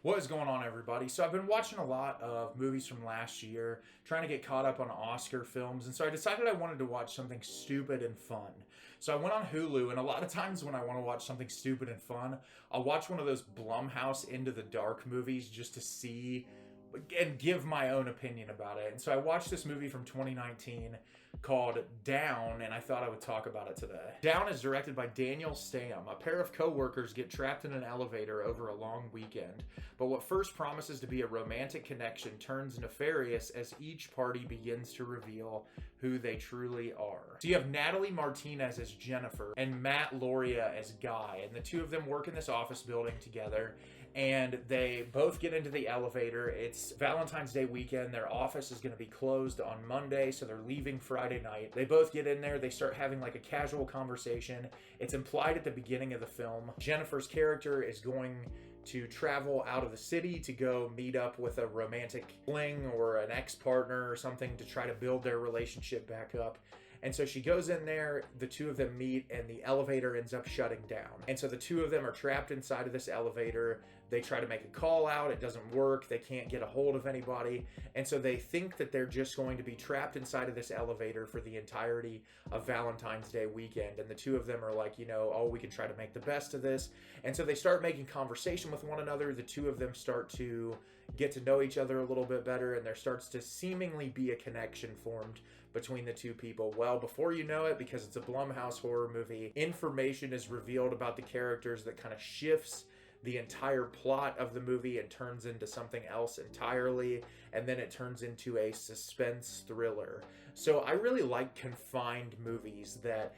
What is going on, everybody? So I've been watching a lot of movies from last year, trying to get caught up on Oscar films, and so I decided I wanted to watch something stupid and fun. So I went on Hulu, and a lot of times when I want to watch something stupid and fun, I'll watch one of those Blumhouse Into the Dark movies just to see and give my own opinion about it. And so I watched this movie from 2019 called Down, and I thought I would talk about it today. Down is directed by Daniel Stamm. A pair of co-workers get trapped in an elevator over a long weekend, but what first promises to be a romantic connection turns nefarious as each party begins to reveal who they truly are. So you have Natalie Martinez as Jennifer and Matt Lauria as Guy, and the two of them work in this office building together, and they both get into the elevator. It's Valentine's Day weekend. Their office is going to be closed on Monday, so they're leaving Friday night. They both get in there. They start having like a casual conversation. It's implied at the beginning of the film. Jennifer's character is going to travel out of the city to go meet up with a romantic fling or an ex-partner or something to try to build their relationship back up. And so she goes in there, the two of them meet, and the elevator ends up shutting down. And so the two of them are trapped inside of this elevator. They try to make a call out. It doesn't work. They can't get a hold of anybody. And so they think that they're just going to be trapped inside of this elevator for the entirety of Valentine's Day weekend. And the two of them are like, oh, we can try to make the best of this. And so they start making conversation with one another. The two of them start to get to know each other a little bit better, and there starts to seemingly be a connection formed between the two people. Well, before you know it, because it's a Blumhouse horror movie, information is revealed about the characters that kind of shifts the entire plot of the movie and turns into something else entirely, and then it turns into a suspense thriller. So I really like confined movies that,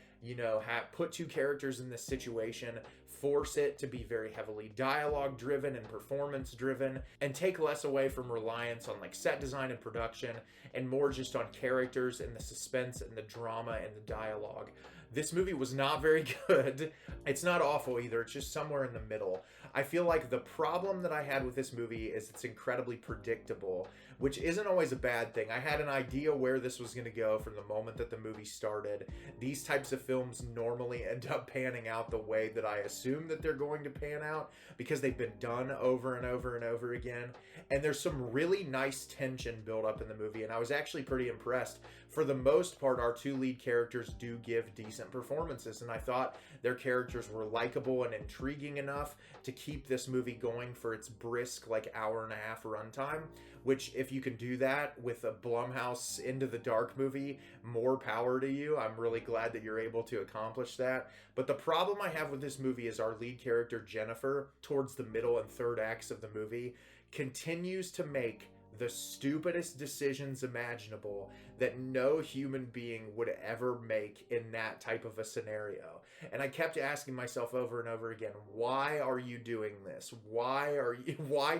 put two characters in this situation, force it to be very heavily dialogue driven and performance driven, and take less away from reliance on like set design and production, and more just on characters and the suspense and the drama and the dialogue. This movie was not very good. It's not awful either. It's just somewhere in the middle. I feel like the problem that I had with this movie is it's incredibly predictable, which isn't always a bad thing. I had an idea where this was going to go from the moment that the movie started. These types of films normally end up panning out the way that I assume that they're going to pan out because they've been done over and over and over again. And there's some really nice tension built up in the movie, and I was actually pretty impressed. For the most part, our two lead characters do give decent performances, and I thought their characters were likable and intriguing enough to keep this movie going for its brisk hour and a half runtime, which if you can do that with a Blumhouse Into the Dark movie, more power to you. I'm really glad that you're able to accomplish that. But the problem I have with this movie is our lead character Jennifer, towards the middle and third acts of the movie, continues to make the stupidest decisions imaginable that no human being would ever make in that type of a scenario. And I kept asking myself over and over again, why are you doing this? Why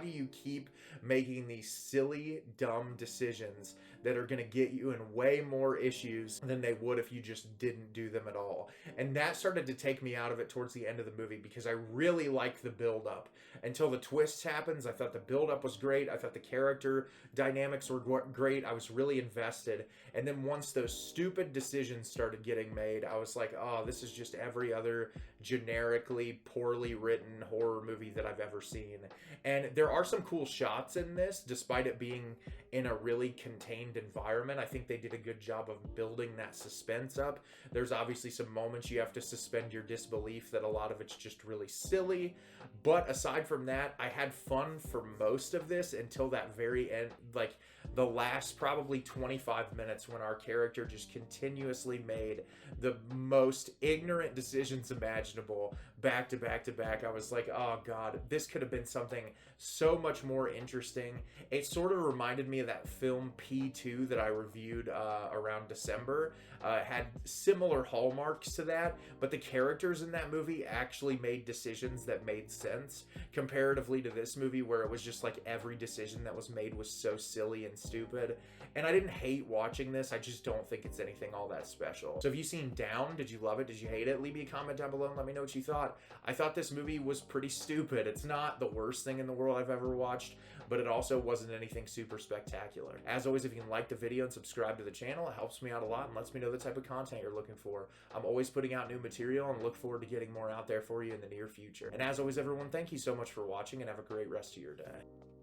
do you keep making these silly, dumb decisions that are going to get you in way more issues than they would if you just didn't do them at all? And that started to take me out of it towards the end of the movie because I really liked the build-up. Until the twist happens, I thought the build-up was great. I thought the character dynamics were great. I was really invested. And then once those stupid decisions started getting made, I was like, oh, this is just every other generically poorly written horror movie that I've ever seen. And there are some cool shots in this, despite it being in a really contained environment. I think they did a good job of building that suspense up. There's obviously some moments you have to suspend your disbelief that a lot of it's just really silly. But aside from that, I had fun for most of this until that very end, like the last probably 25 minutes, when our character just continuously made the most ignorant decisions imaginable back to back to back. I was like, oh god, this could have been something so much more interesting. It sort of reminded me of that film P2 that I reviewed around December. Had similar hallmarks to that, but the characters in that movie actually made decisions that made sense comparatively to this movie, where it was just like every decision that was made was so silly and stupid. And I didn't hate watching watching this, I just don't think it's anything all that special. So have you seen Down? Did you love it? Did you hate it? Leave me a comment down below and let me know what you thought. I thought this movie was pretty stupid. It's not the worst thing in the world I've ever watched, but it also wasn't anything super spectacular. As always, if you can like the video and subscribe to the channel, it helps me out a lot and lets me know the type of content you're looking for. I'm always putting out new material and look forward to getting more out there for you in the near future. And as always, everyone, thank you so much for watching and have a great rest of your day.